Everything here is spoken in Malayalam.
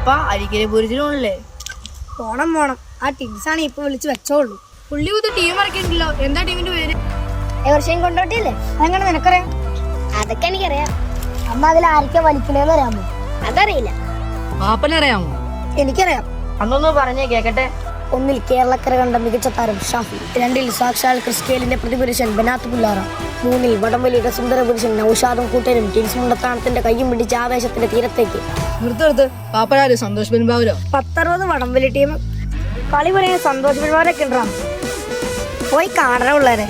അപ്പൊ അരിക്കരെ പൂരത്തിനുള്ളേ പോണം പോണം. ആ ടിൻസാണ് ഇപ്പൊ വിളിച്ച് വെച്ചോളൂ. പുള്ളി കുത്തി ടീം ഇറക്കിയിട്ടുണ്ടല്ലോ. എന്താ ടീമിന്റെ പേര്? എവർഷയും കൊണ്ടോട്ടില്ലേ? അതെങ്ങനെ നിനക്കറിയാം? അതൊക്കെ എനിക്കറിയാം. അമ്മ അതിൽ ആരൊക്കെ വലിക്കണേന്ന് അറിയാമോ? അതറിയില്ല. പാപ്പനറിയാമോ? എനിക്കറിയാം. അന്നൊന്ന് പറഞ്ഞേ കേക്കട്ടെ. 1 കേരളക്കര കണ്ട മികച്ച താരം ഷാഫി, 2 സാക്ഷാൽ ക്രിസ്കേലിന്റെ പ്രതിപുരുഷൻ ബനാത്ത് പുല്ലാറ, 3 വടംവലിയുടെ സുന്ദര പുരുഷൻ നൌഷാദും കൂട്ടരും ടിൻസ് മുണ്ടത്താണത്തിന്റെ കയ്യും പിടിച്ച ആവേശത്തിന്റെ തീരത്തേക്ക്. നിർത്ത്. പാപ്പനാര്? സന്തോഷ് ബെൻബാവൂരോ? 10-60 വടംവലി ടീം കളി പറയാൻ സന്തോഷ് പിള്ളേരൊക്കെ ഉണ്ടാ. പോയി കാണാനുള്ളവരെ.